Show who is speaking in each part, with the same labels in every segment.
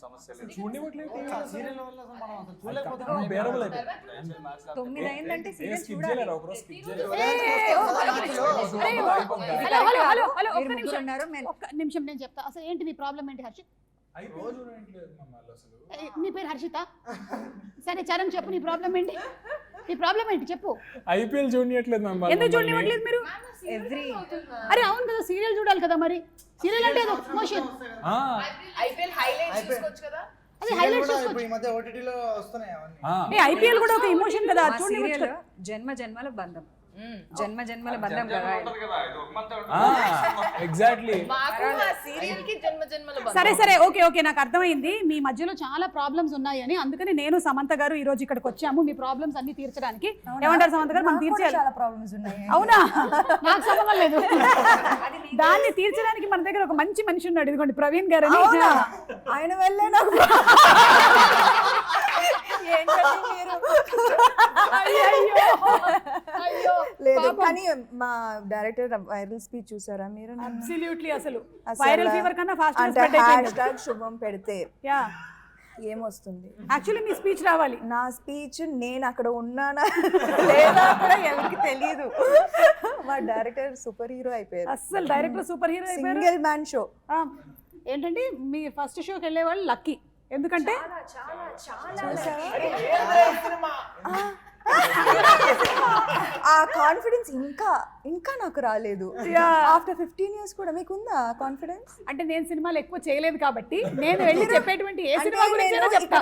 Speaker 1: సమస్య లేదు.
Speaker 2: చూడనివ్వట్లేదు
Speaker 3: సీరియల్ వల్ల మనం అసలు చూడలేకపోతున్నాం.
Speaker 2: బేరబుల్ అయితే
Speaker 4: 9 అయిందంటే సీరియల్
Speaker 2: స్కిప్
Speaker 4: చూడాలి.
Speaker 2: చేయలేరు ఒకరోజు స్కిప్ చేయలేరు.
Speaker 4: మీరు ముగ్గురు ఉన్నారు,
Speaker 5: ఒక్క నిమిషం నేను చెప్తా. అసలు ఏంటి నీ ప్రాబ్లం ఏంటి హర్షిత్?
Speaker 2: అయిపోయి చూడట్లేదు మమ్మల్ని అసలు.
Speaker 5: నీ పేరు హర్షిత? సరే చరణ్ చెప్పు, నీ ప్రాబ్లం ఏంటి? నీ ప్రాబ్లం ఏంటి చెప్పు.
Speaker 2: ఐపీఎల్ చూడనివ్వట్లేదు మమ్మల్ని.
Speaker 5: ఎందుకు చూడనివ్వట్లేదు మీరు?
Speaker 4: ఎవ్రీ
Speaker 5: అరే అవును కదా, సీరియల్ చూడాలి కదా. మరి సీరియల్ అంటే ఏదో మోషన్.
Speaker 6: ఐపీఎల్ హైలైట్స్ చూసుకోవచ్చు కదా.
Speaker 5: అది హైలైట్స్
Speaker 3: ఇప్పుడు ఈ మధ్య ఓటీటీలో వస్తున్నాయి అవన్నీ.
Speaker 5: ఐపీఎల్ కూడా ఒక ఎమోషన్ కదా.
Speaker 4: ఆ సీరియల్ జన్మ జన్మల బంధం, జన్మ జన్మల బంధం కదా.
Speaker 2: ఎగ్జాక్ట్లీ.
Speaker 6: మాకు ఆ సీరియల్ కి జన్మ జన్మల బంధం.
Speaker 5: సరే సరే ఓకే ఓకే, నాకు అర్థమైంది. మీ మధ్యలో చాలా ప్రాబ్లమ్స్ ఉన్నాయి అని, అందుకని నేను సమంత గారు ఈ రోజు ఇక్కడికి వచ్చాము మీ ప్రాబ్లమ్స్ అన్ని తీర్చడానికి. ఏమంటారు సమంత గారు? మనం తీర్చాలి.
Speaker 4: చాలా ప్రాబ్లమ్స్ ఉన్నాయి.
Speaker 5: అవునా? నాకు సంబంధం లేదు. దాన్ని తీర్చడానికి మన దగ్గర ఒక మంచి మనిషి ఉన్నాడు, ఇదిగోండి ప్రవీణ్ గారు అని.
Speaker 4: ఆయన వల్లే నాకు లేదు. కానీ మా డైరెక్టర్ వైరల్ స్పీచ్ చూసారా మీరు?
Speaker 5: అబ్సల్యూట్లీ. అసలు వైరల్ ఫీవర్ కన్నా ఫాస్ట్
Speaker 4: #, శుభం పెడితే
Speaker 5: యా
Speaker 4: ఏమొస్తుంది?
Speaker 5: యాక్చువల్లీ మీ స్పీచ్ రావాలి.
Speaker 4: నా స్పీచ్ నేను అక్కడ ఉన్నానా లేదా కూడా ఎవరికి తెలియదు. మా డైరెక్టర్ సూపర్ హీరో అయిపోయారు.
Speaker 5: అసలు డైరెక్టర్ సూపర్ హీరో అయిపోయారు.
Speaker 4: Single man show.
Speaker 5: ఏంటంటే మీ ఫస్ట్ షోకి వెళ్ళే వాళ్ళు లక్కీ. ఎందుకంటే
Speaker 4: ఆ కాన్ఫిడెన్స్ ఇంకా నాకు రాలేదు. ఆఫ్టర్ 15 years కూడా మీకు ఉందా కాన్ఫిడెన్స్?
Speaker 5: అంటే నేను సినిమాలు ఎక్కువ చేయలేదు కాబట్టి నేను వెళ్ళి చెప్పేటువంటి ఏ సినిమా గురించి చెప్తా.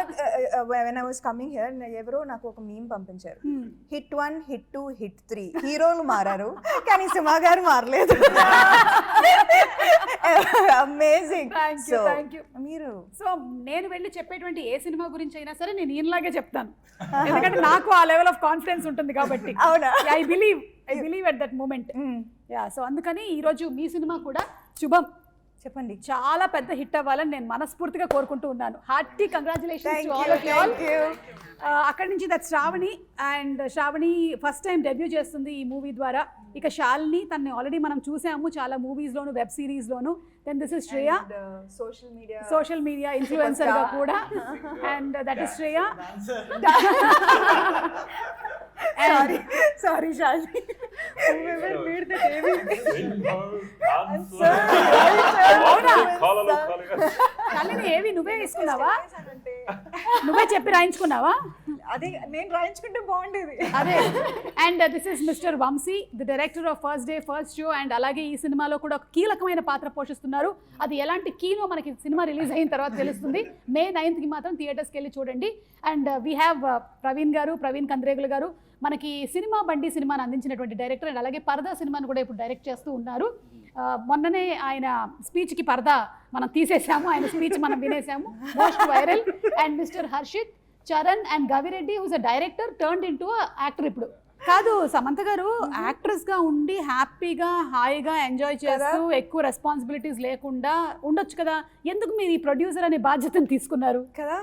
Speaker 4: when I was coming here ఎవరో నాకు ఒక మీమ్ పంపించారు. హిట్ 1, హిట్ 2, హిట్ 3 హీరోలు మారారు కానీ సినిమా గారు మారలేదు. అమేజింగ్. మీరు
Speaker 5: సో నేను వెళ్ళి చెప్పేటువంటి ఏ సినిమా గురించి అయినా సరే నేను ఈయనలాగే చెప్తాను, ఎందుకంటే నాకు ఆ లెవెల్ ఆఫ్ కాన్ఫిడెన్స్ ఉంటుంది కాబట్టి.
Speaker 4: అవునా?
Speaker 5: I believe at that moment. Yeah, so అందుకని ఈరోజు మీ సినిమా కూడా శుభం
Speaker 4: చెప్పండి
Speaker 5: చాలా పెద్ద హిట్ అవ్వాలని నేను మనస్ఫూర్తిగా కోరుకుంటూ ఉన్నాను. Hearty congratulations to all of you all. అక్కడి నుంచి that Shravani, and Shravani first time debut చేస్తుంది ఈ మూవీ ద్వారా. ఇక శాలిని, తనని ఆల్రెడీ మనం చూసాము చాలా మూవీస్లోను, వెబ్ సిరీస్లోను. Then this is Shreya, social media influencer గా కూడా, and that is Shreya. Sorry Shalini, Shalini ఏవి నువ్వే వేసుకున్నావా? నువ్వే చెప్పి రాయించుకున్నావా?
Speaker 4: అదే నేను రాయించుకుంటే బాగుండేది.
Speaker 5: అదే. And this is mister Vamshi, the director of first day first show. And అలాగే ఈ సినిమాలో కూడా ఒక కీలకమైన పాత్ర పోషిస్తున్నారు. అది ఎలాంటి కీనో మనకి సినిమా రిలీజ్ అయిన తర్వాత తెలుస్తుంది. May 9th మాత్రం థియేటర్స్కి వెళ్ళి చూడండి. అండ్ వీ హ్యావ్ ప్రవీణ్ కంద్రేగులు గారు, మనకి సినిమా బండి సినిమాని అందించినటువంటి డైరెక్టర్. అండ్ అలాగే పరదా సినిమాను కూడా ఇప్పుడు డైరెక్ట్ చేస్తూ ఉన్నారు. మొన్ననే ఆయన స్పీచ్కి పరదా మనం తీసేసాము, ఆయన స్పీచ్ మనం వినేసాము, most viral. And mister Harshith, Charan and Gavireddy, who's a director turned into actor. ఇప్పుడు కాదు సమంత గారు, యాక్ట్రెస్ గా ఉండి హ్యాపీగా హాయిగా ఎంజాయ్ చేస్తూ ఎక్కువ రెస్పాన్సిబిలిటీస్ లేకుండా ఉండొచ్చు కదా, ఎందుకు మీరు ఈ ప్రొడ్యూసర్ అనే బాధ్యతను తీసుకున్నారు
Speaker 4: కదా?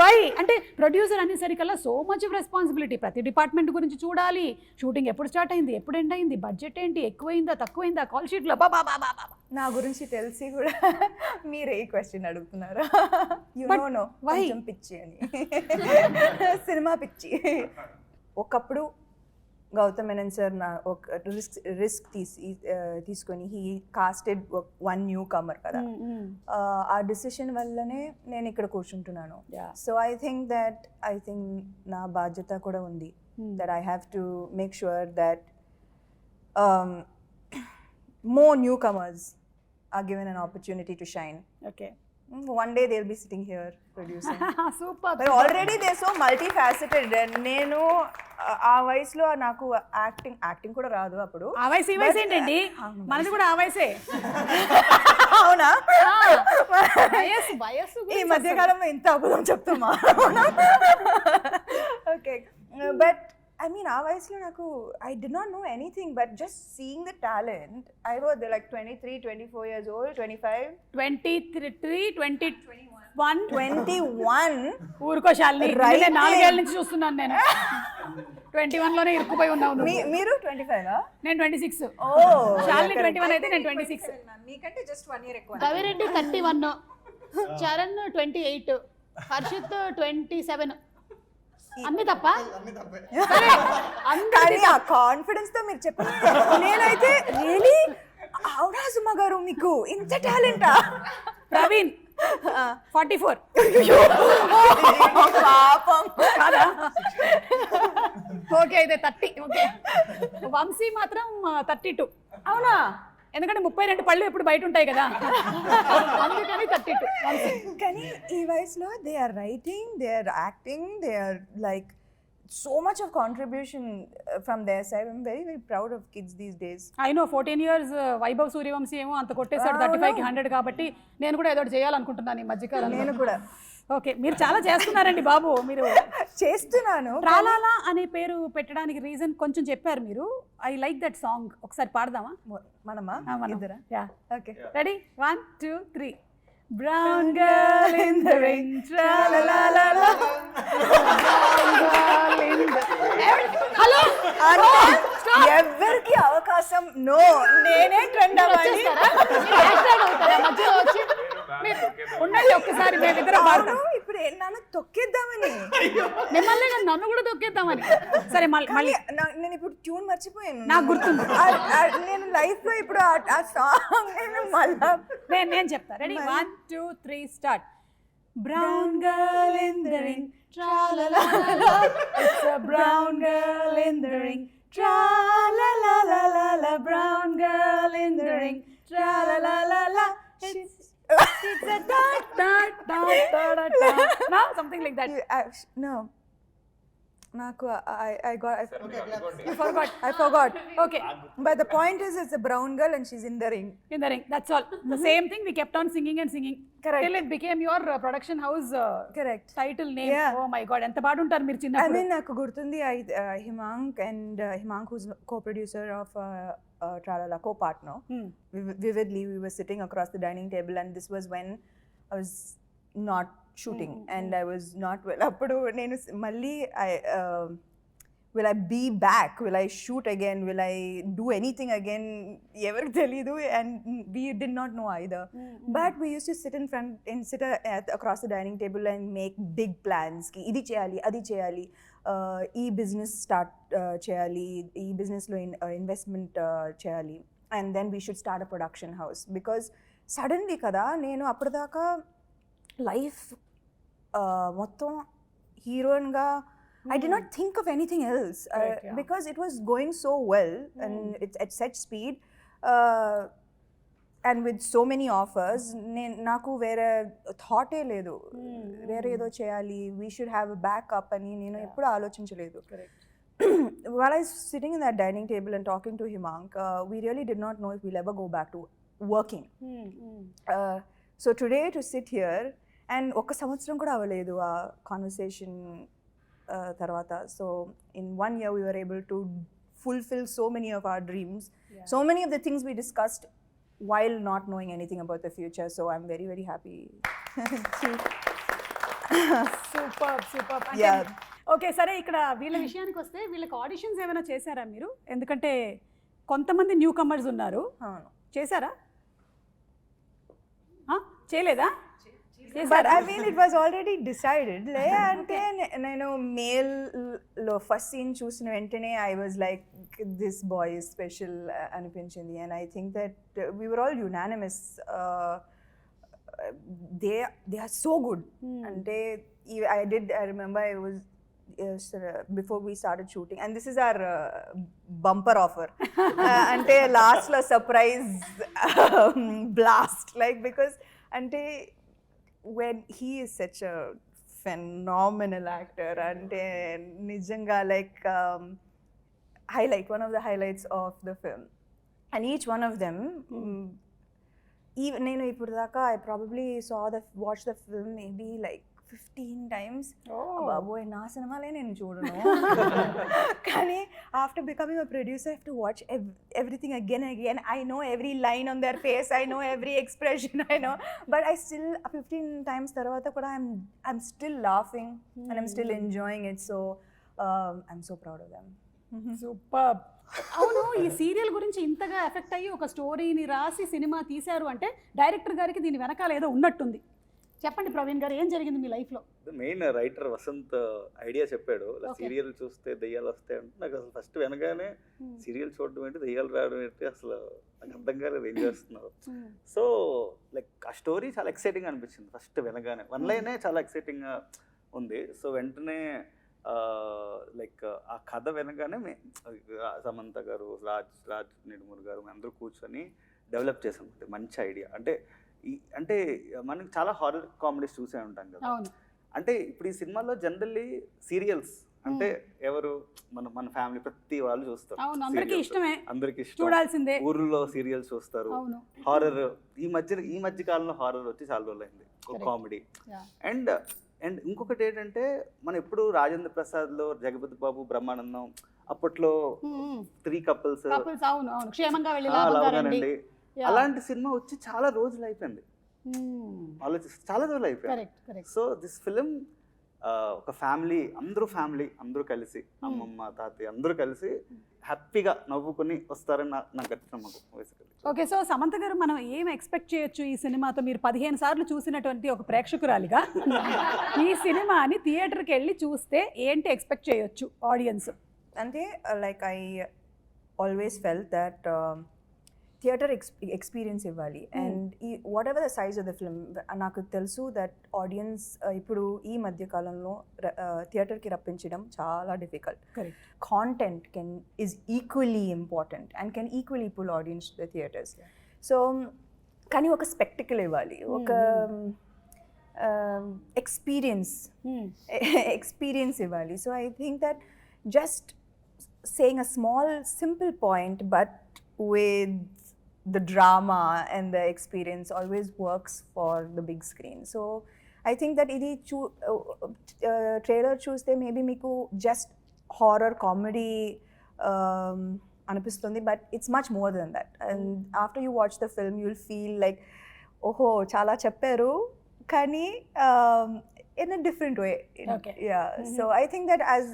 Speaker 5: వై అంటే ప్రొడ్యూసర్ అనేసరికల్లా సో మచ్ ఆఫ్ రెస్పాన్సిబిలిటీ. ప్రతి డిపార్ట్మెంట్ గురించి చూడాలి, షూటింగ్ ఎప్పుడు స్టార్ట్ అయింది, ఎప్పుడు ఎండ్ అయింది, బడ్జెట్ ఏంటి, ఎక్కువైందా తక్కువైందా, కాల్ షీట్లో బాబా.
Speaker 4: నా గురించి తెలిసి కూడా మీరు ఏ క్వశ్చన్ అడుగుతున్నారు? కొంచెం పిచ్చి అని, సినిమా పిచ్చి. ఒకప్పుడు గౌతమ్ మెనన్ సార్ నా ఒక రిస్క్ తీసుకొని హీ కాస్టెడ్ 1 న్యూ కమర్ కదా. ఆ డిసిషన్ వల్లనే నేను ఇక్కడ కూర్చుంటున్నాను. సో ఐ థింక్ నా బాధ్యత కూడా ఉంది, that I have to make sure that more newcomers are given an opportunity to shine.
Speaker 5: Okay.
Speaker 4: One day they'll be sitting here producing.
Speaker 5: Super.
Speaker 4: But already they're so multifaceted. నేను ఆ వయసులో నాకు acting కూడా రాదు అప్పుడు.
Speaker 5: ఆ వయసు ఈ వయసు ఏంటండి? మనది కూడా ఆ వయసే.
Speaker 4: అవునా?
Speaker 5: వయసు
Speaker 4: ఈ మధ్యకాలంలో ఇంత అబద్ధం చెప్తామా? Okay, but I mean, our vayaslo naku, I did not know anything, but just seeing the talent, I was like 23, 24 years old, 25.
Speaker 5: 23, 21.
Speaker 4: ఊరుకో
Speaker 5: శాలిని, 4 ఏళ్ళ నుంచి చూస్తున్నాను నేను. 21 లోనే ఇరుక్కుపోయి ఉన్నావు నువ్వు.
Speaker 4: మీరు 25?
Speaker 5: నేను 26.
Speaker 4: ఓ,
Speaker 5: శాలిని 21 అయితే నేను 26.
Speaker 4: మీకంటే జస్ట్ 1 year ఎక్కువ.
Speaker 5: గవిరెడ్డి 31. చరణ్ 28, హర్షిత్ 27. అన్ని తప్ప
Speaker 3: అన్ని తప్పే.
Speaker 5: సరే
Speaker 4: కానీ ఆ కాన్ఫిడెన్స్ తో మీరు చెప్పండి. నేనైతే రియలీ అవునా సుమ గారు మీకు ఇంత టాలెంటా?
Speaker 5: ప్రవీణ్ 44.
Speaker 4: పాపం.
Speaker 5: కాదా? ఓకే అయితే 30. ఓకే వంశీ మాత్రం 32. అవునా? ఎందుకంటే 32 పళ్ళు ఎప్పుడు బయట ఉంటాయి కదా, అందుకని 32 వంశీ.
Speaker 4: కానీ ఈ వయసులో they are writing, they are acting, they are like so much of contribution from their side. I'm very very proud of kids these days.
Speaker 5: I know 14 years Vaibhav Suryavanshi ఏమో అంత కొట్టేశాడు 35కి 100 కాబట్టి నేను కూడా ఏదో చేయాలనుకుంటున్నాను ఈ మధ్యకాలంలో.
Speaker 4: నేను కూడా
Speaker 5: ఓకే మీరు చాలా చేస్తున్నారండి బాబు. మీరు
Speaker 4: చేస్తున్నాను.
Speaker 5: ట్రాలాలా అనే పేరు పెట్టడానికి రీజన్ కొంచెం చెప్పారు మీరు. I like that song. ఒకసారి పాడదామా?
Speaker 4: మనమా ఇద్దరా?
Speaker 5: Yeah
Speaker 4: okay.
Speaker 5: Ready 1 2 3. Brown girl in the rain, tra la la la la. Brown girl in the. Hello
Speaker 4: ఎవరికి అవకాశం నో, నేనే ట్రెండ్ అవ్వాలి.
Speaker 5: మధ్యలో వచ్చి ఉండండి ఒక్కసారి మేమిద్దరం పాడతాం.
Speaker 4: ఇప్పుడు నన్ను తొక్కేద్దామని,
Speaker 5: మిమ్మల్ని నన్ను కూడా తొక్కేద్దామని. సరే మళ్ళీ
Speaker 4: నేను ఇప్పుడు ట్యూన్ మర్చిపోయాను.
Speaker 5: నాకు గుర్తుంది.
Speaker 4: నేను లైఫ్ లో ఇప్పుడు ఆ సాంగ్ నేను మళ్ళా
Speaker 5: నేను చెప్తా. Ready 1 2 3 start. Brown girl in the ring, tra la la la. It's a brown girl in the ring, tra la la la la la. Brown girl in the ring, tra la la la la. It's a dot dot dot dot dot. No, something like that.
Speaker 4: No. నాకు I got
Speaker 5: You forgot.
Speaker 4: I forgot.
Speaker 5: Okay.
Speaker 4: But the point is, it's a brown girl and she's in the ring.
Speaker 5: In the ring. That's all. The same thing. We kept on singing and singing.
Speaker 4: Correct.
Speaker 5: Till it became your production house
Speaker 4: Correct.
Speaker 5: title name.
Speaker 4: Yeah.
Speaker 5: Oh my God. ఎంత పాడుంటారు మీరు
Speaker 4: I
Speaker 5: చిన్నప్పుడు.
Speaker 4: mean, నాకు గుర్తుంది Himank and Himank, who's co-producer of Tralala, co-partner. Vividly, we were sitting across the dining table, and this was when I was not shooting and I was not well. Appudu nenu malli will I be back? Will I shoot again? Will I do anything again? Evariki telidu, and we did not know either. But we used to sit in front and sit across the dining table and make big plans. Ki idi cheyali, adi cheyali, ee business start cheyali, ee business lo investment cheyali, and then we should start a production house. Because suddenly kada nenu appadaka life మొత్తం హీరోయిన్గా I did not think of anything else because it was going so well and it's at such speed and with so many offers. నాకు వేరే థాటే లేదు, వేరే ఏదో చేయాలి, we should have a backup అని నేను ఎప్పుడు ఆలోచించలేదు. While I was sitting in that dining table and talking to Himank, we really did not know if we'll ever go back to working. So today to sit here and ఒక సంవత్సరం కూడా అవ్వలేదు ఆ conversation తర్వాత. So in 1 year we were able to fulfill so many of our dreams, so many of the things we discussed while not knowing anything about the future. So I'm very very happy.
Speaker 5: Super.
Speaker 4: Yeah.
Speaker 5: Okay సరే, ఇక్కడ వీళ్ళ విషయానికి వస్తే వీళ్ళకి auditions ఏమైనా చేశారా మీరు? ఎందుకంటే కొంతమంది న్యూ కమర్స్ ఉన్నారు. చేశారా? చేయలేదా?
Speaker 4: But I mean, it was already decided. Le ante nenu male lo first scene chusina ventane I was like, this boy is special anipinchindi, and I think that we were all unanimous. They are so good. Ante I remember I was before we started shooting, and this is our bumper offer. Ante last lo surprise blast, like, because ante when he is such a phenomenal actor and nijanga like one of the highlights of the film, and each one of them even nenu ippudu daaka I probably watched the film maybe like 15 times. Baboy na cinemale nenu chudanu. Kani after becoming a producer I have to watch everything again and again. I know every line on their face, I know every expression, I know, but I still 15 times tarvata kuda I'm still laughing and I'm still enjoying it. So I'm so proud of them.
Speaker 5: Super. అవును, ఈ serial గురించి ఇంతగా effect అయ్యి ఒక స్టోరీని రాసి cinema తీశారు అంటే డైరెక్టర్ గారికి దీని వెనకాల ఏదో ఉన్నట్టుంది. చెప్పండి ప్రవీణ్ గారు, ఏం జరిగింది మీ లైఫ్లో?
Speaker 1: మెయిన్ రైటర్ వసంత్ ఐడియా చెప్పాడు,
Speaker 5: Okay.
Speaker 1: సీరియల్ చూస్తే దెయ్యాలు వస్తాయి అంటే నాకు అసలు ఫస్ట్ వెనగానే సీరియల్ చూడడం ఏంటి, దెయ్యాలు రావడం ఏంటి, అసలు నాకు అర్థం కాలేదు ఏం చేస్తున్నారు. సో లైక్ ఆ స్టోరీ చాలా ఎక్సైటింగ్ అనిపించింది ఫస్ట్ వినగానే, వన్ లైనే చాలా ఎక్సైటింగ్గా ఉంది. సో వెంటనే లైక్ ఆ కథ వినగానే సమంత గారు, రాజ్ నిడుమూరి గారు అందరూ కూర్చొని డెవలప్ చేసాం. మంచి ఐడియా అంటే మనకి చాలా హారర్ కామెడీస్ చూసే ఉంటాం కదా.
Speaker 5: అవును.
Speaker 1: అంటే ఇప్పుడు ఈ సినిమాలో జనరల్లీ సీరియల్స్ అంటే ఎవరు మన ఫ్యామిలీ ప్రతి వాళ్ళు చూస్తారు.
Speaker 5: అవును, అందరికీ ఇష్టమే,
Speaker 1: అందరికి ఇష్టం,
Speaker 5: చూడాల్సిందే.
Speaker 1: ఊర్లో సీరియల్స్ చూస్తారు.
Speaker 5: అవును.
Speaker 1: హారర్ ఈ మధ్య కాలంలో హారర్ వచ్చి చాలా రోజులైంది, కామెడీ. అండ్ ఇంకొకటి ఏంటంటే మనం ఎప్పుడు రాజేంద్ర ప్రసాద్లో జగపతి బాబు, బ్రహ్మానందం అప్పట్లో 3 కపుల్స్
Speaker 5: అవును అవును, క్షేమంగా వెళ్ళి లాభంగా రండి.
Speaker 1: అలాంటి సినిమా వచ్చి చాలా రోజులు అయిపోయింది, ఆలోచిస్తే చాలా రోజులు అయిపోయింది. సో దిస్ ఫిలిం ఒక ఫ్యామిలీ అందరూ కలిసి అమ్మమ్మ తాతయ్య అందరూ కలిసి హ్యాపీగా నవ్వుకొని వస్తారని నాకు గట్టి నమ్మకం.
Speaker 5: ఓకే, సో సమంత గారు మనం ఏం ఎక్స్పెక్ట్ చేయొచ్చు ఈ సినిమాతో? మీరు 15 సార్లు చూసినటువంటి ఒక ప్రేక్షకురాలిగా ఈ సినిమాని థియేటర్కి వెళ్ళి చూస్తే ఏంటి ఎక్స్పెక్ట్ చేయొచ్చు ఆడియన్స్?
Speaker 4: అంటే like I always felt that theatre experience ఇవ్వాలి. అండ్ ఈ what ever the size of the film, నాకు తెలుసు దట్ ఆడియన్స్ ఇప్పుడు ఈ మధ్యకాలంలో థియేటర్కి రప్పించడం చాలా difficult. Content is equally important and can equally pull audience to the theatres. So కానీ ఒక స్పెక్టికల్ ఇవ్వాలి, ఒక ఎక్స్పీరియన్స్ ఇవ్వాలి. So I think that just saying a small simple point but with the drama and the experience always works for the big screen. So I think that idi trailer chuste maybe meeku just horror comedy anipistundi, but it's much more than that. And after you watch the film you'll feel like oho chala chepparu kani in a different way.
Speaker 5: Okay.
Speaker 4: Yeah. So I think that as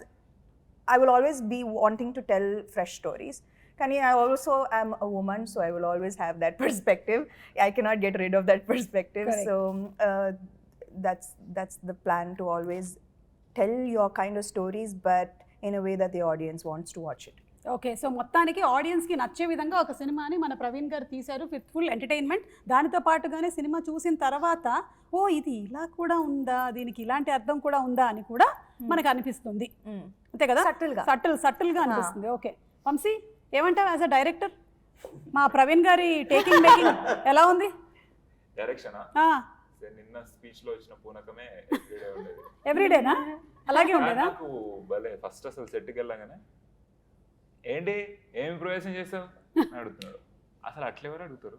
Speaker 4: I will always be wanting to tell fresh stories. Kani I also am a woman, so I will always have that perspective. I cannot get rid of that perspective.
Speaker 5: Correct.
Speaker 4: So that's the plan, to always tell your kind of stories, but in a way that the audience wants to watch it.
Speaker 5: Okay, so మొత్తానికి ఆడియన్స్కి నచ్చే విధంగా ఒక సినిమాని మన ప్రవీణ్ గారు తీశారు with full entertainment. దానితో పాటుగానే సినిమా చూసిన తర్వాత ఓ ఇది ఇలా కూడా ఉందా, దీనికి ఇలాంటి అర్థం కూడా ఉందా అని కూడా మనకు అనిపిస్తుంది, అంతే కదా? సటిల్గా అనిపిస్తుంది. ఓకే వంశీ, ఏమంటావు యాజ్ అ డైరెక్టర్? మా ప్రవీణ్ గారి టేకింగ్ మేకింగ్ ఎలా ఉంది?
Speaker 7: డైరెక్షన్ నిన్న స్పీచ్ లో వచ్చిన పూనకమే
Speaker 5: ఎవ్రీడేనా? అలాగే ఉండేదా?
Speaker 7: నాకు భలే ఫస్ట్ అసలు సెట్కి వెళ్ళగానే ఏంటి ఏం ఇంప్రూవైజేషన్ చేసావు అని అడుగుతున్నాడు. అసలు అట్లెవరు అడుగుతారు?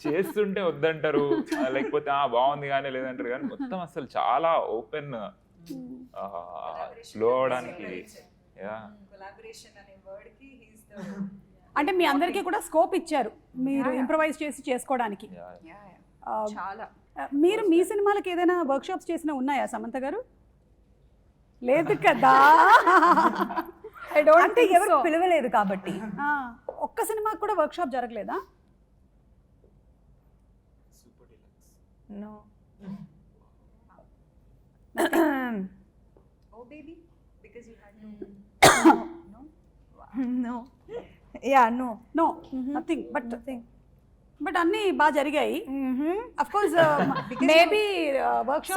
Speaker 7: చేస్తుంటే వద్దంటారు, లేకపోతే బాగుంది కానీ లేదంటారు, కానీ మొత్తం అసలు చాలా ఓపెన్ ఫ్లో అవడానికి.
Speaker 5: అంటే మీ అందరికీ కూడా స్కోప్ ఇచ్చారు మీరు ఇంప్రూవైజ్ చేసి చేసుకోవడానికి.
Speaker 4: చాలా.
Speaker 5: మీరు మీ సినిమాలకు ఏదైనా వర్క్ షాప్స్ చేసినా ఉన్నాయా సమంత గారు? లేదు కదా,
Speaker 4: అంటే ఎవరు పిలవలేదు కాబట్టి.
Speaker 5: ఒక్క సినిమాకి కూడా వర్క్ షాప్ జరగలేదా?
Speaker 4: No. Oh baby, because you had no. Yeah, no.
Speaker 5: Nothing. But అన్నీ బాగా జరిగాయి. Of course maybe work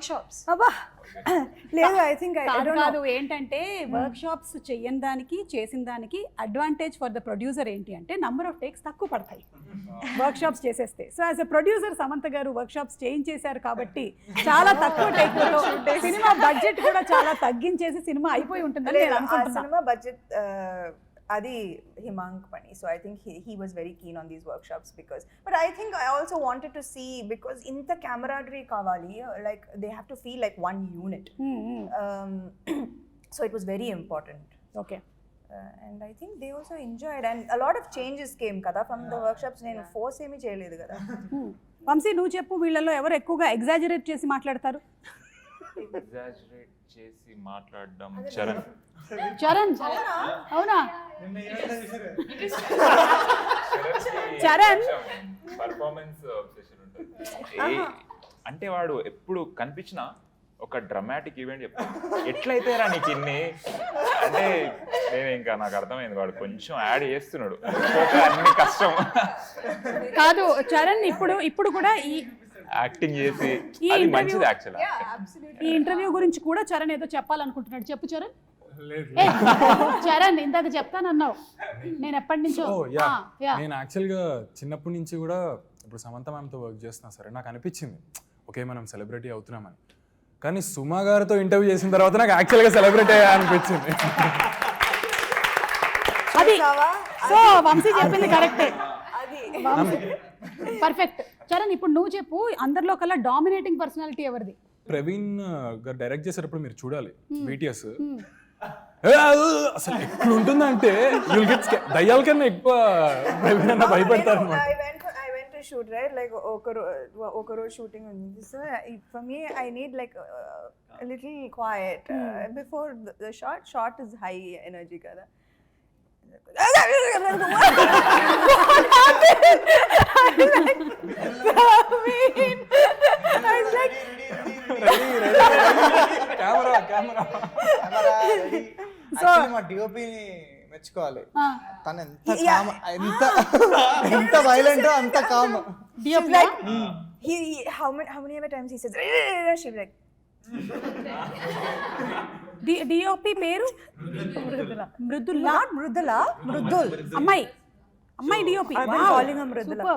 Speaker 5: shops
Speaker 4: అబ్బా లేదు, ఐ థింక్
Speaker 5: కాదు. ఏంటంటే వర్క్ షాప్స్ చెయ్యని దానికి చేసిన దానికి అడ్వాంటేజ్ ఫర్ ద ప్రొడ్యూసర్ ఏంటి అంటే నంబర్ ఆఫ్ టేక్స్ తక్కువ పడతాయి వర్క్ షాప్స్ చేసేస్తే. So as a producer Samantha గారు వర్క్ షాప్స్ చేయించేశారు కాబట్టి చాలా తక్కువ టేక్లో సినిమా బడ్జెట్ కూడా చాలా తగ్గించేసి సినిమా అయిపోయి ఉంటుందని నేను అనుకుంటున్నాను.
Speaker 4: Cinema budget adi Himank pani, so I think he was very keen on these workshops because, but I think I also wanted to see, because inta camaraderie kavali, like they have to feel like one unit. So it was very important.
Speaker 5: Okay.
Speaker 4: And I think they also enjoyed, and a lot of changes came kada from the workshops. Nenu force emi cheyaledu kada.
Speaker 5: Vamshi నువ్వు చెప్పు, వీళ్ళలో ఎవరు ఎక్కువగా exaggerate చేసి మాట్లాడతారు?
Speaker 7: Exaggerate చేసి మాట్లాడడం చరణ్.
Speaker 5: అవునా? చరణ్
Speaker 7: పర్ఫార్మెన్స్ ఆబ్సెషన్ అంటే వాడు ఎప్పుడు కనిపించినా ఒక డ్రమాటిక్ ఈవెంట్ చెప్తాను, ఎట్లయితే రా నీకు ఇన్ని అంటే నేను ఇంకా నాకు అర్థమైంది వాడు కొంచెం యాడ్ చేస్తున్నాడు, అన్ని కష్టం
Speaker 5: కాదు చరణ్, ఇప్పుడు కూడా ఈ
Speaker 7: యాక్టింగ్ చేసి
Speaker 5: ఈ
Speaker 7: అది
Speaker 5: interview-
Speaker 7: మంచిది యాక్చువల్.
Speaker 5: ఈ ఇంటర్వ్యూ గురించి కూడా చరణ్ ఏదో చెప్పాలనుకుంటున్నాడు. చెప్పు చరణ్.
Speaker 2: లేదు
Speaker 5: ఏ, చరణ్ ఇందాక చెప్తానన్నావు, నేను ఎప్పటి నుంచో
Speaker 2: ఓ యా
Speaker 5: ఆ, యా.
Speaker 2: నేను యాక్చువల్గా చిన్నప్పటి నుంచి కూడా ఇప్పుడు సమంత మ్యామ్తో వర్క్ చేస్తున్నా సరే నాకు అనిపించింది ఓకే మనం సెలబ్రిటీ అవుతున్నామని. కానీ సుమా గారితో ఇంటర్వ్యూ చేసిన తర్వాత నాకు యాక్చువల్గా సెలబ్రిటీ అయ్యా అనిపించింది.
Speaker 5: అది సో వంశీ చెప్పింది కరెక్టే,
Speaker 4: అది
Speaker 5: పర్ఫెక్ట్. చరణ్ ఇప్పుడు నువ్వు చెప్పు, అందరిలో కల్లా డామినేటింగ్ పర్సనాలిటీ ఎవరిది?
Speaker 2: ప్రవీణ్ గారు డైరెక్ట్ చేసేటప్పుడు మీరు చూడాలి BTS అసలు ఎప్పుడు ఉంటుందంటే దయ్యాల కన్నా ఎక్కువ ప్రవీణ్ అన్న భయపడతారు అనమాట.
Speaker 4: I went to shoot, right? Like okaro shooting ఉంది. So for me I need like a little quiet before the shot is high energy kada.
Speaker 2: Camera
Speaker 3: మా డిఓపి మెచ్చుకోవాలి.
Speaker 5: ఆ,
Speaker 3: తను ఎంత కామ్, ఎంత వైలెంట్ అంత com.
Speaker 4: She's like he how many ever times he says she's like
Speaker 5: DOP పేరు Mrudula,
Speaker 4: not mrudula, mrudul.
Speaker 5: అమ్మాయి DOP.
Speaker 4: I've been calling her Mrudula.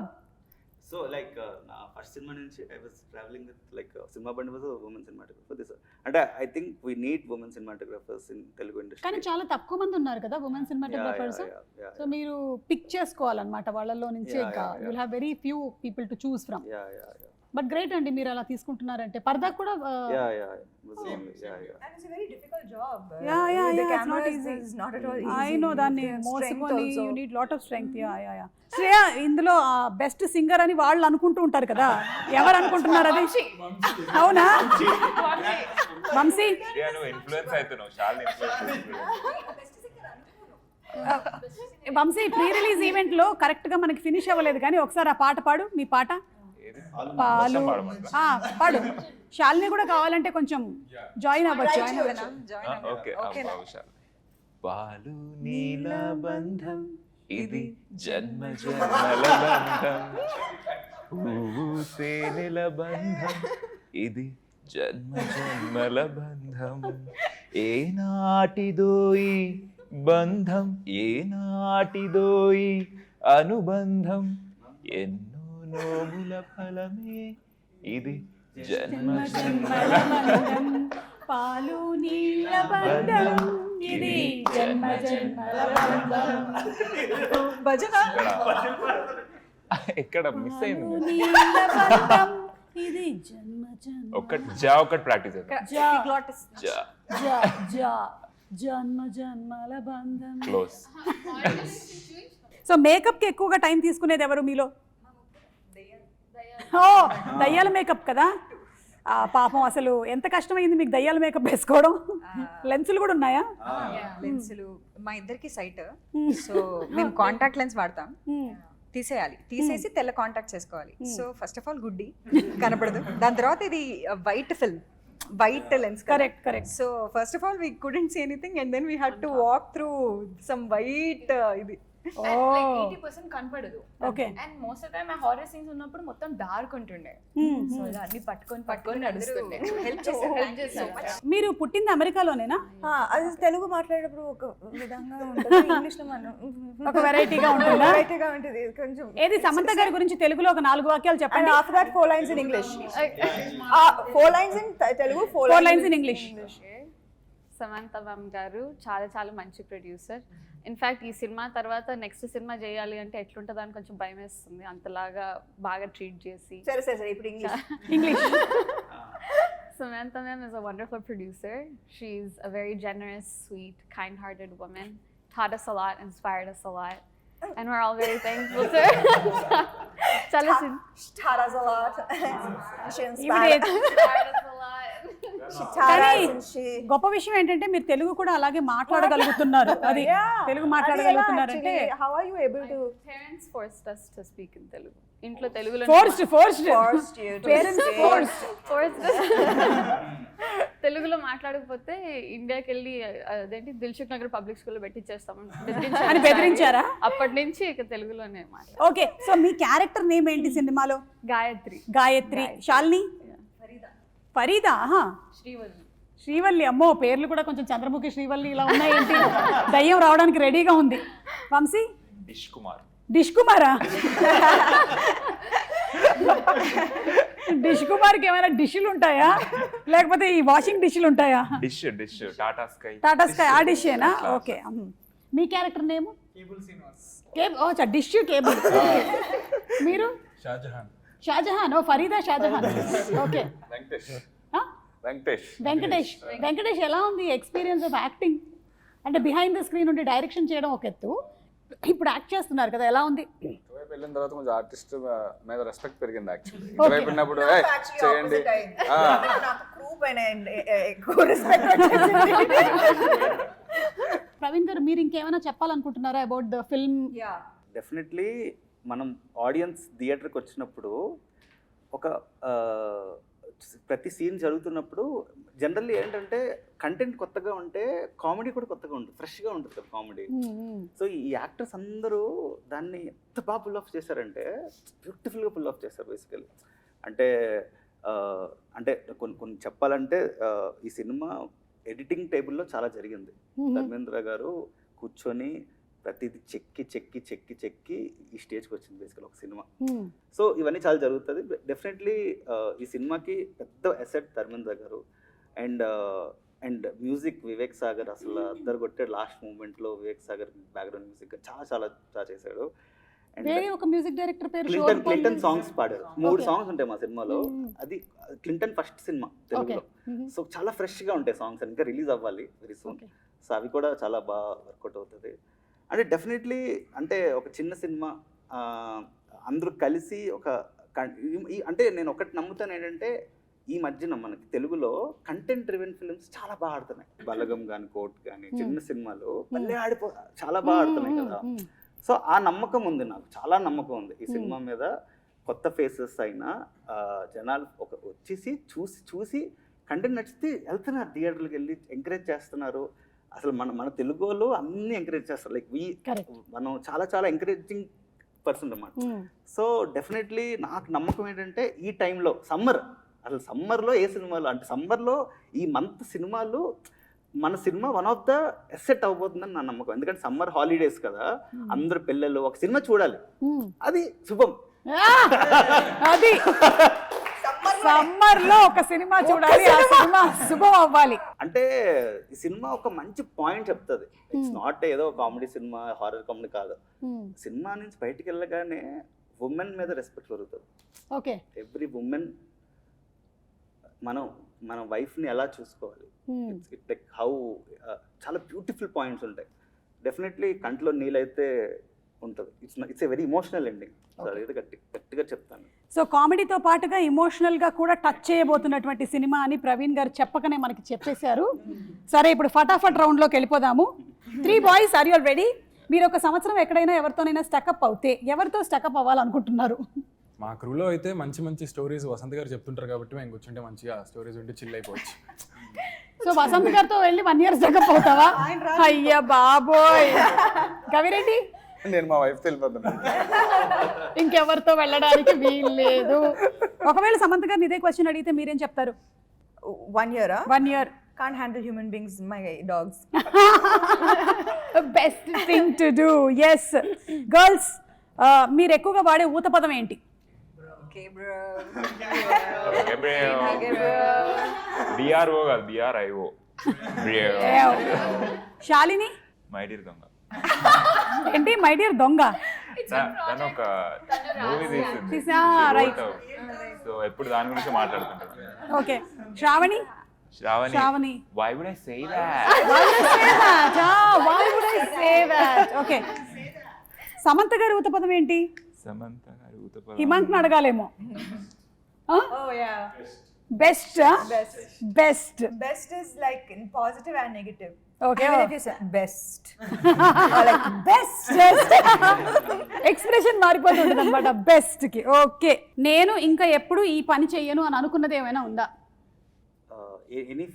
Speaker 1: So like నా ఫస్ట్ సినిమా నుంచి I was travelling with like cinema బండి was women cinematographer. This అంటే I think we need women cinematographers in Telugu
Speaker 5: కానీ
Speaker 1: industry.
Speaker 5: చాలా తక్కువ మంది ఉన్నారు కదా ఉమెన్ సినిమాటోగ్రాఫర్స్. సో మీరు పిక్ చేసుకోవాలన్నమాట వాళ్ళలో నుంచి. ఇంకా you will have very few people to choose from. But great అండి మీరు అలా తీసుకుంటున్నారంటే. పర్దా కూడా
Speaker 4: And it's a very difficult job.
Speaker 5: Yeah,
Speaker 4: The
Speaker 5: it's
Speaker 4: camera
Speaker 5: not easy.
Speaker 4: is not at all easy.
Speaker 5: I know దాన్ని
Speaker 4: Strength
Speaker 5: మోసుకొని
Speaker 4: also.
Speaker 5: You need lot of strength. Yeah Shreya ఇందులో best singer అని వాళ్ళు అనుకుంటూ ఉంటారు కదా, ఎవరు అనుకుంటున్నారు అది? అవునా వంశీ?
Speaker 7: నువ్వు ఇన్ఫ్లుయెన్స్ అవుతున్నావు, చాలా influence.
Speaker 5: Vamshi pre release event లో కరెక్ట్ గా మనకి ఫినిష్ అవ్వలేదు, కానీ ఒకసారి ఆ పాట పాడు, మీ పాట. పాలు పాడు. శాలిని కూడా కావాలంటే కొంచెం జాయిన్ అవ్వచ్చు.
Speaker 7: ఓకే. పాలు నీల బంధం ఇది జన్మ జన్మల బంధం, పువ్వు తేనెల బంధం ఇది జన్మ జన్మల బంధం, ఏనాటిదోయి బంధం ఏనాటిదోయి అనుబంధం, ఎన్నో నోముల ఫలమే ఇది జన్మ జన్మల
Speaker 5: బంధం, పాలు నీళ్ళ బంధం ఇది జన్మ జన్మల బంధం.
Speaker 4: భజన
Speaker 7: ఎక్కడ మిస్ అయింది?
Speaker 5: నీళ్ళ బంధం ఇది జన్మ జన్మ.
Speaker 7: ఒకటి ప్రాక్టీస్
Speaker 5: జన్మ జన్మల బంధం.
Speaker 7: క్లోజ్.
Speaker 5: సో మేకప్ కి ఎక్కువగా టైం తీసుకునేది ఎవరు మీలో? ఓ దయ్యాల మేకప్ కదా. పాపం అసలు ఎంత కష్టమైంది మీకు దయ్యాల మేకప్ వేసుకోవడం. లెన్సులు కూడా ఉన్నాయా?
Speaker 4: లెన్సులు మా ఇద్దరికి సైట్. సో మేము కాంటాక్ట్ లెన్స్ వాడతాం. తీసేసి తెల్ల కాంటాక్ట్ చేసుకోవాలి. సో ఫస్ట్ ఆఫ్ ఆల్ గుడ్డి కనపడదు. దాని తర్వాత ఇది white film, white lens.
Speaker 5: Correct.
Speaker 4: So first of all we couldn't see anything and then we had to walk through some white ఇది.
Speaker 6: like 80% కనపడదు.
Speaker 5: Okay.
Speaker 6: And most of time ఆ horror scenes ఉన్నప్పుడు మొత్తం డార్క్ ఉంటుండే. So ఇలా అన్ని పట్టుకొని నడుస్తుండే. Help చేశారు.
Speaker 5: మీరు పుట్టింది అమెరికాలోనేనా?
Speaker 4: అది తెలుగు మాట్లాడేటప్పుడు ఒక విధంగా ఉంటుంది, ఇంగ్లీష్ లో మనం
Speaker 5: ఒక వెరైటీగా ఉంటుందా?
Speaker 4: వెరైటీగా ఉంటుంది కొంచెం.
Speaker 5: ఏది సమంత గారి గురించి తెలుగులో ఒక 4 వాక్యాలు
Speaker 4: And
Speaker 5: చెప్పండి.
Speaker 4: after that 4 lines in English. 4 lines in Telugu,
Speaker 5: 4 lines in English.
Speaker 8: Samantha ma'am గారు చాలా చాలా మంచి ప్రొడ్యూసర్. ఇన్ఫ్యాక్ట్ ఈ సినిమా తర్వాత నెక్స్ట్ సినిమా చేయాలి అంటే ఎట్లుంటుంది అని కొంచెం భయం వేస్తుంది, అంతలాగా బాగా ట్రీట్ చేసి.
Speaker 4: సరే ఇప్పుడు English.
Speaker 8: Samantha ma'am is a wonderful producer. She's a very generous, sweet, kind-hearted woman. Taught us a lot, inspired us a lot. And we're all very thankful to her.
Speaker 4: Taught us a lot. She inspired us a lot.
Speaker 5: గొప్ప విషయం ఏంటంటే మీరు తెలుగు కూడా అలాగే మాట్లాడగలుగుతున్నారు. అది తెలుగు మాట్లాడగలుగుతున్నారంటే
Speaker 4: how are you able to
Speaker 8: Parents forced us to speak in Telugu. ఇంట్లో తెలుగులో
Speaker 5: ఫోర్స్డ్
Speaker 4: పేరెంట్స్
Speaker 8: తెలుగులో మాట్లాడకపోతే ఇండియాకి వెళ్ళి అదేంటి దిల్సుఖ్ నగర్ పబ్లిక్ స్కూల్లో పెట్టించేస్తాం
Speaker 5: అని బెదిరించారా?
Speaker 8: అప్పటి నుంచి ఇక తెలుగులోనే మాట్లాడు.
Speaker 5: ఓకే, సో మీ క్యారెక్టర్ నేమ్ ఏంటి సినిమాలో? గాయత్రి. శాలిని? ఫరీదా. శ్రీవల్లి. అమ్మో, పేర్లు కూడా కొంచెం చంద్రముఖి శ్రీవల్లి ఇలా ఉన్నాయేంటి? దయ్యం రావడానికి రెడీగా ఉంది. వంశీ? డిష్ కుమారా? డిష్ కుమార్కి ఏమైనా డిష్లు ఉంటాయా, లేకపోతే ఈ వాషింగ్ డిష్లు ఉంటాయా?
Speaker 7: డిష్ టాటా స్కై
Speaker 5: ఆ డిషేనా? ఓకే. మీ క్యారెక్టర్ నేమ్? Dish cable. మీరు? షాజహాన్. ఓ ఫరీదా షాజహాన్. ఓకే. వెంకటేష్ ఎలా ఉంది ఎక్స్పీరియన్స్ ఆఫ్ యాక్టింగ్? అంటే బిహైండ్ ద స్క్రీన్ ఉండి డైరెక్షన్ చేయడం ఒక ఎత్తు, ఇప్పుడు యాక్ట్ చేస్తున్నారు కదా, ఎలా ఉంది?
Speaker 9: ఇటువైపు వెళ్ళిన తర్వాత కొంచెం ఆర్టిస్ట్ మీద రెస్పెక్ట్ పెరిగింది యాక్చువల్లీ. ఇటువైపు వెళ్ళినప్పుడు చేయండి
Speaker 5: ప్రవీణ్ గారు, మీరు ఇంకేమైనా చెప్పాలనుకుంటున్నారా అబౌట్ ద ఫిల్మ్?
Speaker 1: డెఫినెట్లీ మనం ఆడియన్స్ థియేటర్కి వచ్చినప్పుడు ఒక ప్రతి సీన్ జరుగుతున్నప్పుడు జనరల్లీ ఏంటంటే కంటెంట్ కొత్తగా ఉంటే కామెడీ కూడా కొత్తగా ఉంటుంది, ఫ్రెష్గా ఉంటుంది కదా కామెడీ. సో ఈ యాక్టర్స్ అందరూ దాన్ని ఎంత బాగా పుల్ ఆఫ్ చేశారంటే బ్యూటిఫుల్గా పుల్ ఆఫ్ చేశారు బేసికలీ. అంటే కొన్ని చెప్పాలంటే ఈ సినిమా ఎడిటింగ్ టేబుల్లో చాలా జరిగింది. ధర్మేంద్ర గారు కూర్చొని ప్రతిదీ చెక్కి ఈ స్టేజ్కి వచ్చింది బేసికల్ ఒక సినిమా. సో ఇవన్నీ చాలా జరుగుతుంది. డెఫినెట్లీ ఈ సినిమాకి పెద్ద అసెట్ ధర్మేంద్ర గారు అండ్ మ్యూజిక్ వివేక్ సాగర్. అసలు అందరు కొట్టాడు లాస్ట్ మూమెంట్లో. వివేక్ సాగర్ బ్యాక్గ్రౌండ్ మ్యూజిక్ చాలా చేశాడు.
Speaker 5: ఒక మ్యూజిక్ డైరెక్టర్ పేరు
Speaker 1: క్లింటన్ సాంగ్స్ పాడారు. 3 సాంగ్స్ ఉంటాయి మా సినిమాలో. అది క్లింటన్ ఫస్ట్ సినిమా తెలుగులో. సో చాలా ఫ్రెష్గా ఉంటాయి సాంగ్స్, ఇంకా రిలీజ్ అవ్వాలి వెరీ సూన్. సో అవి కూడా చాలా బాగా వర్కౌట్ అవుతుంది. అంటే డెఫినెట్లీ అంటే ఒక చిన్న సినిమా అందరూ కలిసి అంటే నేను ఒకటి నమ్ముతాను ఏంటంటే ఈ మధ్యన మనకి తెలుగులో కంటెంట్ డ్రివెన్ ఫిల్మ్స్ చాలా బాగా ఆడుతున్నాయి. బలగం కానీ కోట్ కానీ చిన్న సినిమాలు మళ్ళీ చాలా బాగా ఆడుతున్నాయి కదా. సో ఆ నమ్మకం ఉంది, నాకు చాలా నమ్మకం ఉంది ఈ సినిమా మీద. కొత్త ఫేసెస్ అయినా జనాలు వచ్చేసి చూసి కంటెంట్ నచ్చితే వెళ్తున్నారు, థియేటర్కి వెళ్ళి ఎంకరేజ్ చేస్తున్నారు. అసలు మన తెలుగు వాళ్ళు అన్ని ఎంకరేజ్ చేస్తారు. లైక్ మనం చాలా ఎంకరేజింగ్ పర్సన్ అన్నమాట. సో డెఫినెట్లీ నాకు నమ్మకం ఏంటంటే ఈ టైంలో సమ్మర్లో ఏ సినిమాలు అంటే సమ్మర్లో ఈ మంత్ సినిమాలు మన సినిమా వన్ ఆఫ్ ద ఎసెట్ అవబోతుందని నా నమ్మకం. ఎందుకంటే సమ్మర్ హాలిడేస్ కదా, అందరు పిల్లలు ఒక సినిమా చూడాలి, అది శుభం.
Speaker 5: అది సమ్మర్ లో ఒక సినిమా చూడాలి, ఆ సినిమా శుభం అవ్వాలి.
Speaker 1: అంటే ఈ సినిమా ఒక మంచి పాయింట్ చెప్తుంది. ఇట్స్ నాట్ ఏదో కామెడీ సినిమా, హారర్ కామెడీ కాదు. సినిమా నుంచి బయటికి వెళ్ళగానే ఉమెన్ మీద రెస్పెక్ట్ పెరుగుతుంది.
Speaker 5: ఓకే,
Speaker 1: ఎవ్రీ ఉమెన్ మన వైఫ్ని ఎలా చూసుకోవాలి, ఇట్ లైక్ హౌ చాలా బ్యూటిఫుల్ పాయింట్స్ ఉంటాయి. డెఫినెట్లీ కంట్లో నీళ్ళైతే ఉంటుంది. It's a very emotional ending. అదైతే గట్టిగా చెప్తాను.
Speaker 5: సో కామెడీతో పాటుగా ఇమోషనల్గా కూడా టచ్ చేయబోతున్నటువంటి సినిమా అని ప్రవీణ్ గారు చెప్పకనే మనకి చెప్పేశారు. సరే, ఇప్పుడు ఫటాఫట్ రౌండ్లోకి వెళ్ళిపోదాము. 3 boys, ఆర్ యు రెడీ? మీరు ఒక సంవత్సరం ఎక్కడైనా ఎవరితోనైనా స్టకప్ అవుతే ఎవరితో స్టకప్ అవ్వాలనుకుంటున్నారు?
Speaker 2: మా క్రూలో అయితే మంచి స్టోరీస్ వసంత్ గారు చెప్తుంటారు కాబట్టి మేము కూర్చుంటే మంచిగా స్టోరీస్ ఉంటే చిల్ అయిపోవచ్చు.
Speaker 5: సో వసంత్ గారితో వెళ్ళి 1 year స్టకప్ అవుతావా? అయ్యా బాబోయ్. కవిరెడ్డి?
Speaker 9: నేను మా వైఫ్ వెళ్ళిపోతున్నాను.
Speaker 5: ఇంకెవరితో వెళ్ళడానికి వీలు లేదు. ఒకవేళ సమంత గారిని ఇదే క్వశ్చన్ అడిగితే మీరేం చెప్తారు?
Speaker 4: 1 year.
Speaker 5: 1 year.
Speaker 4: Can't handle human beings, my dogs.
Speaker 5: Best thing to do. Yes. Girls, మీరు ఎక్కువగా వాడే ఊత పదం ఏంటి?
Speaker 7: BRO కాదు, BRIO.
Speaker 5: శాలిని?
Speaker 7: మై డియర్ దొంగ.
Speaker 5: ఏంటి మై డియర్ దొంగ?
Speaker 7: తను ఒక మూవీ తీసింది,
Speaker 5: రైట్.
Speaker 7: సో ఎప్పుడు దాని గురించి మాట్లాడుతుంటాను.
Speaker 5: Okay. Shravani?
Speaker 7: Shravani. Why would I say that?
Speaker 5: Why would I say that? Okay. Samantha గారి ఊత పదం ఏంటి?
Speaker 7: సమంత గారి ఊత పదం
Speaker 5: హిమంత్ అడగాలేమో. Best best
Speaker 4: Best is like in positive and negative.
Speaker 5: Okay.
Speaker 4: Even if you say best or like best.
Speaker 5: Expression మారిపోతుంది అనమాట బెస్ట్ కి. ఓకే, నేను ఇంకా ఎప్పుడు ఈ పని చెయ్యను అని అనుకున్నది ఏమైనా ఉందా?
Speaker 1: ఎనీ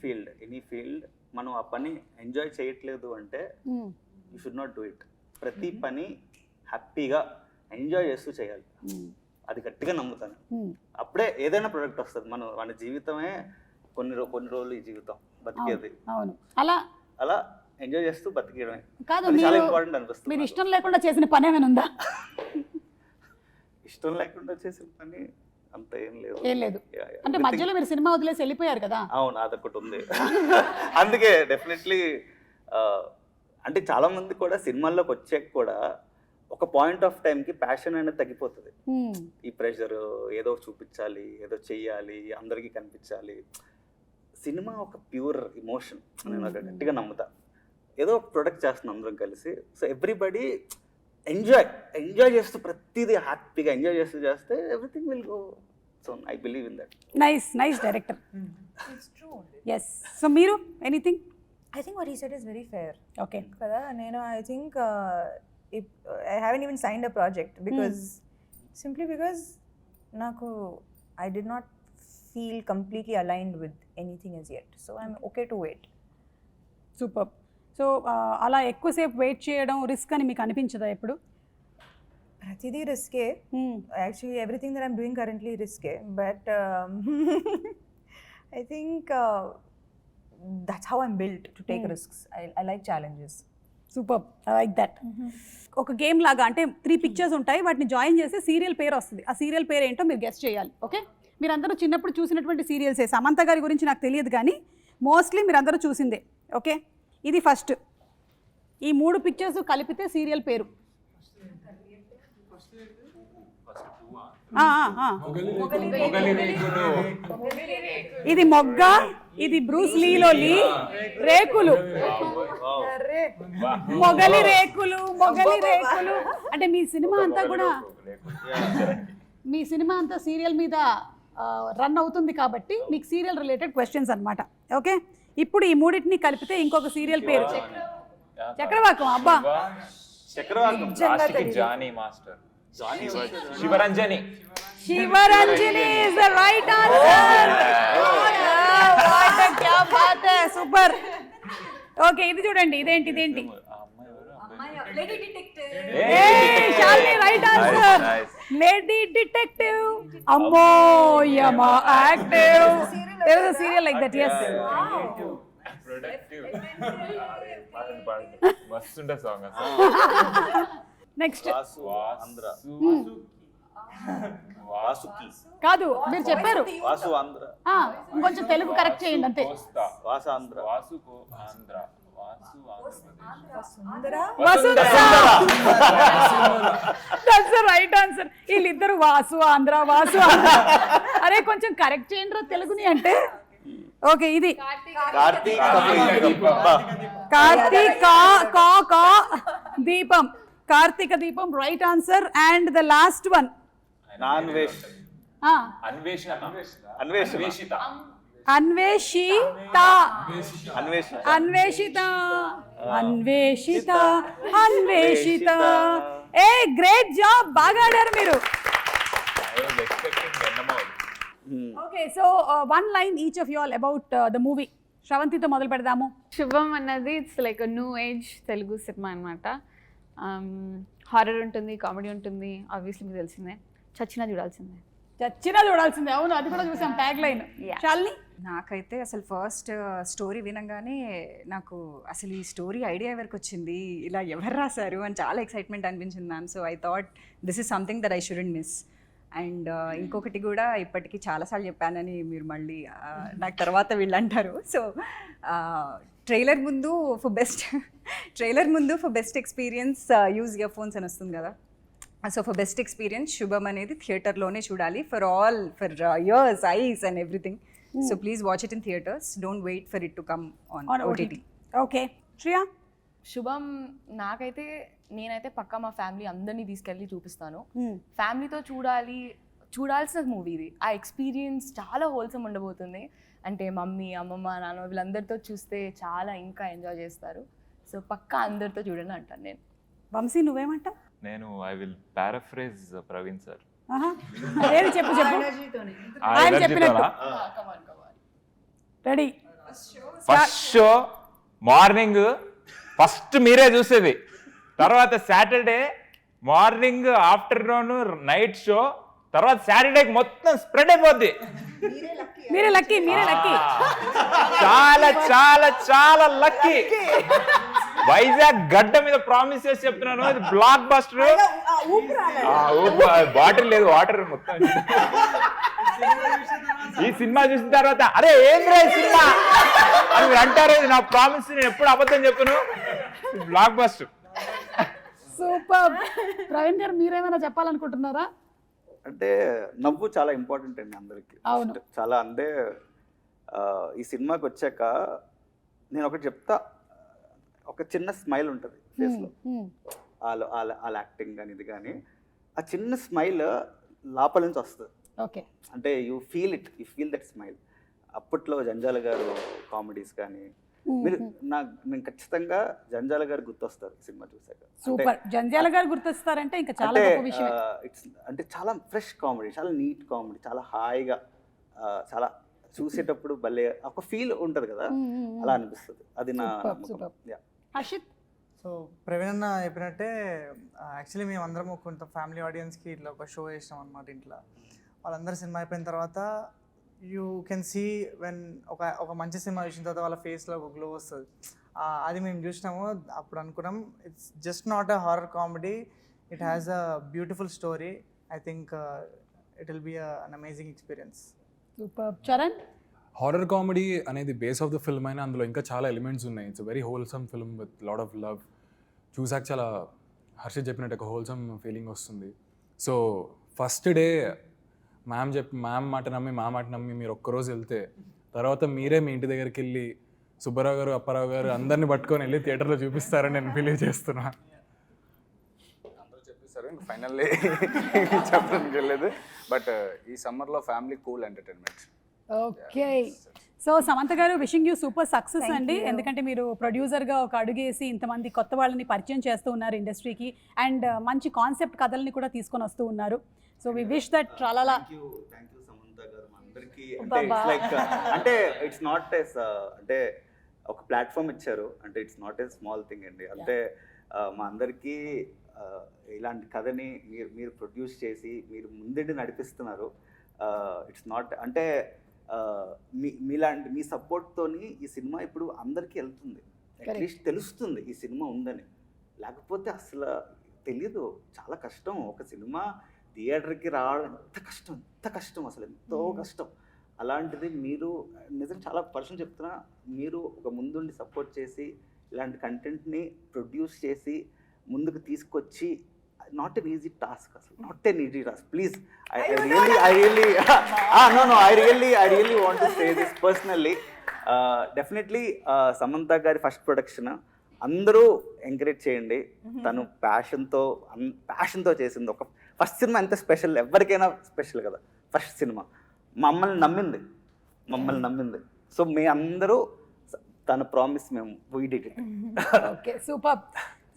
Speaker 1: ఫీల్డ్ మనం ఆ పని ఎంజాయ్ చేయట్లేదు అంటే you should not do it. ప్రతి పని హ్యాపీగా ఎంజాయ్ చేస్తూ చేయాలి. అది గట్టిగా నమ్ముతాను. అప్పుడే ఏదైనా ప్రొడక్ట్ వస్తుంది. మన జీవితమే కొన్ని రోజులు ఈ జీవితం బతికేది.
Speaker 5: అవును,
Speaker 1: అలా ఎంజాయ్ చేస్తూ బతికేయడమే.
Speaker 5: కాదు,
Speaker 1: అది చాలా
Speaker 5: మీరు
Speaker 1: ఇంపార్టెంట్ అనిపిస్తుంది.
Speaker 5: మీరు ఇష్టం లేకుండా చేసిన పని ఏమైనా ఉందా?
Speaker 1: ఇష్టం లేకుండా చేసిన పని అంత ఏం లేదు.
Speaker 5: ఏం లేదు. అంటే మధ్యలో మీరు సినిమా వదిలేసి వెళ్ళిపోయారు కదా?
Speaker 1: అవును, అదొకటి ఉంది. అందుకే డెఫినెట్లీ అంటే చాలా మంది కూడా సినిమాల్లోకి వచ్చాక కూడా ఒక పాయింట్ ఆఫ్ టైంకి ప్యాషన్ అనేది తగ్గిపోతుంది. ఈ ప్రెషర్, ఏదో చూపించాలి, ఏదో చెయ్యాలి, అందరికీ కనిపించాలి. సినిమా ఒక ప్యూర్ ఇమోషన్. నేను ఒక గట్టిగా నమ్ముతా. ఏదో ఒక ప్రొడక్ట్ చేస్తున్నాం అందరం కలిసి. సో ఎవ్రీబడి ఎంజాయ్ చేస్తూ ప్రతిదీ హ్యాపీగా ఎంజాయ్ చేస్తే everything will go. So I believe in that.
Speaker 5: Nice director.
Speaker 4: It's true.
Speaker 5: Yes. సో మీరు anything?
Speaker 4: I think what he said is very fair.
Speaker 5: Okay.
Speaker 4: Kada, I think I haven't even signed a project because simply because I did not feel completely aligned with anything as yet. So I'm okay to wait.
Speaker 5: Super. So అలా ఎక్కువసేపు wait చేయడం risk అని మీకు అనిపించదా ఎప్పుడు?
Speaker 4: Pratidi risky. Actually, everything that I'm doing currently risky. But I think that's how I'm built to take risks. I like challenges.
Speaker 5: Super, I like that. ఒక game లాగా, అంటే 3 pictures ఉంటాయి, వాటిని జాయిన్ చేస్తే సీరియల్ పేరు వస్తుంది. ఆ సీరియల్ పేరు ఏంటో మీరు గెస్ట్ చేయాలి. ఓకే, మీరందరూ చిన్నప్పుడు చూసినటువంటి సీరియల్సే. సమంత గారి గురించి నాకు తెలియదు కానీ మోస్ట్లీ మీరందరూ చూసిందే. ఓకే, ఇది ఫస్ట్. ఈ 3 పిక్చర్స్ కలిపితే సీరియల్ పేరు. ఇది మొగ్గ, ఇది బ్రూస్ లీలో లీ, రేకులు, మొగలి రేకులు. అంటే మీ సినిమా అంతా సీరియల్ మీద రన్ అవుతుంది కాబట్టి మీకు సీరియల్ రిలేటెడ్ క్వశ్చన్స్ అన్నమాట. ఓకే, ఇప్పుడు ఈ మూడింటిని కలిపితే ఇంకొక సీరియల్ పేరు. చక్రవాకం. అబ్బా,
Speaker 7: Jani master, Shivaranjani is the right answer.
Speaker 5: क्या बात है, సూపర్. ఓకే, ఇది చూడండి, ఇదేంటి? Shalini, right answer. Lady detective. అమ్మో యమా active. There is a serial like that. Yes.
Speaker 7: మస్తుండే సాంగ్.
Speaker 5: నెక్స్ట్
Speaker 1: కాదు,
Speaker 5: మీరు చెప్పారు.
Speaker 1: వాసు ఆంధ్ర.
Speaker 5: కొంచెం తెలుగు కరెక్ట్ చేయండి అంతే.
Speaker 1: Vasu Andhra.
Speaker 5: That's the right answer. వీళ్ళిద్దరు వాసు ఆంధ్ర. అరే కొంచెం కరెక్ట్ చేయండి రా తెలుగుని అంటే. ఓకే, ఇది దీపం. కార్తీక దీపం, right answer. And the last one Anveshitha. A great job, బాగా ఆడారు మీరు. Okay, so 1 line each of you all about the movie. శ్రవంతితో మొదలు పెడదాము.
Speaker 8: శుభం అన్నది it's like new age Telugu cinema అనమాట. హారర్ ఉంటుంది, కామెడీ ఉంటుంది. ఆబ్వియస్లీ మీకు తెలిసిందే, చచ్చినా చూడాల్సిందే.
Speaker 5: అవును, అది కూడా చూసాం ట్యాగ్ లైన్. శాలిని?
Speaker 6: నాకైతే అసలు ఫస్ట్ స్టోరీ వినగానే నాకు అసలు ఈ స్టోరీ ఐడియా ఎవరికి వచ్చింది, ఇలా ఎవరు రాశారు అని చాలా ఎక్సైట్మెంట్ అనిపించింది ma'am. So I thought this is something that I shouldn't miss. And ఇంకొకటి కూడా ఇప్పటికీ చాలాసార్లు చెప్పానని మీరు మళ్ళీ నాకు తర్వాత వీళ్ళు అంటారు. సో ట్రైలర్ ముందు for best experience use ear phones అని వస్తుంది కదా. సో ఫర్ బెస్ట్ ఎక్స్పీరియన్స్ శుభం అనేది థియేటర్లోనే చూడాలి. For years, ice and everything. So please watch it in theatres. Don't wait for it to come on OTT.
Speaker 5: Okay, Shriya?
Speaker 6: Shubham నేనైతే పక్కా మా ఫ్యామిలీ అందరినీ తీసుకెళ్ళి చూపిస్తాను. ఫ్యామిలీతో చూడాలి,
Speaker 10: చూడాల్సిన మూవీ ఇది. ఆ ఎక్స్పీరియన్స్ చాలా హోల్సమ్ ఉండబోతుంది. అంటే మమ్మీ, అమ్మమ్మ, నాన్న వీళ్ళందరితో చూస్తే చాలా ఇంకా ఎంజాయ్ చేస్తారు. సో పక్కా అందరితో చూడండి అంటాను నేను.
Speaker 5: వంశీ నువ్వేమంటావు?
Speaker 7: నేను I will paraphrase Praveen sir.
Speaker 5: అదేది చెప్పు ఆయన చెప్పినట్టు. Ready?
Speaker 7: First show morning first మీరే చూసేది, తర్వాత Saturday morning, afternoon, night show, తర్వాత సాటర్డేకి మొత్తం స్ప్రెడ్ అయిపోద్ది.
Speaker 5: మీరే లక్కీ.
Speaker 7: చాలా చాలా చాలా లక్కీ. వైజాగ్ గడ్డ మీద ప్రామిస్ చేసి చెప్తున్నాను, ఇది బ్లాక్ బస్టర్. బాటిల్ లేదు, వాటర్ మొత్తం. ఈ సినిమా చూసిన తర్వాత అరే ఏంద్రా ఈ సినిమా అని మీరు అంటారు. ఇది నా ప్రామిస్, నేను ఎప్పుడు అబద్ధం చెప్పను. Block buster.
Speaker 5: సూపర్. ప్రవీణ్ గారు మీరేమైనా చెప్పాలనుకుంటున్నారా?
Speaker 1: అంటే నవ్వు చాలా ఇంపార్టెంట్ అండి అందరికి.
Speaker 5: అవును.
Speaker 1: చాలా అంటే ఈ సినిమాకి వచ్చాక నేను ఒకటి చెప్తా, ఒక చిన్న స్మైల్ ఉంటుంది ఫేస్లో, వాళ్ళ యాక్టింగ్ కానీ ఇది కానీ, ఆ చిన్న స్మైల్ లోపల నుంచి వస్తుంది.
Speaker 5: ఓకే.
Speaker 1: అంటే యూ ఫీల్ దట్ స్మైల్. అప్పట్లో జంజాల గారు కామెడీస్ కానీ నేను ఖచ్చితంగా జంజాల గారు గుర్తొస్తారు సినిమా చూసాక.
Speaker 5: సూపర్. జంజాల గారు గుర్తొస్తారంటే ఇంకా చాలా గొప్ప విషయం.
Speaker 1: అంటే చాలా ఫ్రెష్ కామెడీ, చాలా నీట్ కామెడీ, చాలా హాయిగా, చాలా చూసేటప్పుడు భలే ఒక ఫీల్ ఉంటుంది కదా, అలా అనిపిస్తుంది. అది నా
Speaker 5: హర్షిత్.
Speaker 3: సో ప్రవీణ్ అన్న చెప్పినట్టే యాక్చువల్లీ మేము అందరం కొంత ఫ్యామిలీ ఆడియన్స్కి ఇట్లా ఒక షో చేసినాం అనమాట ఇంట్లో. వాళ్ళందరూ సినిమా అయిపోయిన తర్వాత యూ కెన్ సీ వెన్ ఒక మంచి సినిమా చూసిన తర్వాత వాళ్ళ ఫేస్లో ఒక గ్లో వస్తుంది. అది మేము చూసినాము. అప్పుడు అనుకున్నాం it's just not a horror comedy, it has a beautiful story. I think it will be an amazing experience.
Speaker 5: Super. Charan.
Speaker 2: Horror comedy అనేది బేస్ ఆఫ్ ద ఫిల్మ్ అయినా అందులో ఇంకా చాలా ఎలిమెంట్స్ ఉన్నాయి. It's very wholesome film with lot of love. చూసాక చాలా హర్షిత్ చెప్పినట్టు ఒక హోల్సమ్ ఫీలింగ్ వస్తుంది. సో ఫస్ట్ డే మ్యామ్ మాట నమ్మి మా మాట నమ్మి మీరు ఒక్కరోజు వెళ్తే, తర్వాత మీరే మీ ఇంటి దగ్గరికి వెళ్ళి సుబ్బారావు గారు, అప్పారావు గారు అందరిని పట్టుకొని వెళ్ళి థియేటర్లో చూపిస్తారని నేను బిలీవ్ చేస్తున్నా.
Speaker 9: అందరూ చెప్పేస్తారు, ఫైనల్లీ చెప్పడానికి వెళ్ళలేదు. బట్ ఈ సమ్మర్లో family cool entertainment.
Speaker 5: Okay. So Samantha గారు, విషింగ్ యూ సూపర్ సక్సెస్ అండి. ఎందుకంటే మీరు ప్రొడ్యూసర్గా ఒక అడుగేసి ఇంతమంది కొత్త వాళ్ళని పరిచయం చేస్తూ ఉన్నారు ఇండస్ట్రీకి, అండ్ మంచి కాన్సెప్ట్ కథల్ని కూడా తీసుకొని వస్తూ ఉన్నారు. సో వి విష్ దట్ ట్రాలాలా.
Speaker 1: Thank you Samantha garu. అందరికీ అంటే ఇట్స్ నాట్ ఎస్ అంటే ఒక ప్లాట్ఫామ్ ఇచ్చారు అంటే it's not a small thing అండి. అంటే మా అందరికీ ఇలాంటి కథని మీరు ప్రొడ్యూస్ చేసి మీరు ముందండి నడిపిస్తున్నారు. ఇట్స్ నాట్ అంటే మీ సపోర్ట్తోని ఈ సినిమా ఇప్పుడు అందరికీ వెళ్తుంది, అట్లీస్ట్ తెలుస్తుంది ఈ సినిమా ఉందని. లేకపోతే అసలు తెలియదు. చాలా కష్టం ఒక సినిమా థియేటర్కి రావడం, ఎంత కష్టం అసలు, ఎంతో కష్టం. అలాంటిది మీరు నిజంగా చాలా పర్సన్ చెప్తున్నా, మీరు ఒక ముందుండి సపోర్ట్ చేసి ఇలాంటి కంటెంట్ని ప్రొడ్యూస్ చేసి ముందుకు తీసుకొచ్చి, not an easy task, not an easy task. Please, I really want to say this personally. Definitely Samantha gari first production అందరూ ఎంకరేజ్ చేయండి. తను ప్యాషన్తో చేసింది. ఒక ఫస్ట్ సినిమా ఎంత స్పెషల్, ఎవరికైనా స్పెషల్ కదా. ఫస్ట్ సినిమా మమ్మల్ని నమ్మింది. సో మీ అందరూ తన ప్రామిస్ మేము we did it.
Speaker 5: Okay, super.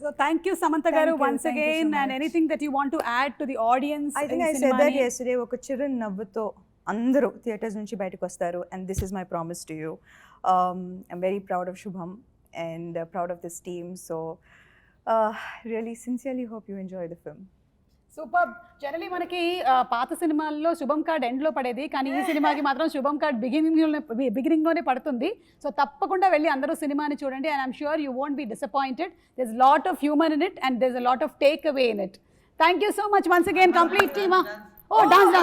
Speaker 5: So thank you Samantha garu once again, and anything that you want to add to the audience?
Speaker 4: I think I said that yesterday. ఒక చిరు నవ్వుతో అందరూ theatres నుంచి బయటకు వస్తారు, and this is my promise to you. I'm very proud of Shubham and proud of this team. So really sincerely hope you enjoy the film.
Speaker 5: Super. Generally మనకి పాత సినిమాల్లో శుభం కార్డ్ ఎండ్లో పడేది, కానీ ఈ సినిమాకి మాత్రం శుభం కార్డ్ బిగినింగ్లోనే పడుతుంది. సో తప్పకుండా వెళ్ళి అందరూ సినిమాని చూడండి, and I'm sure you won't be disappointed. There is lot of humour in it and there is a lot of take away in it. Thank you so much once again complete team. Oh dance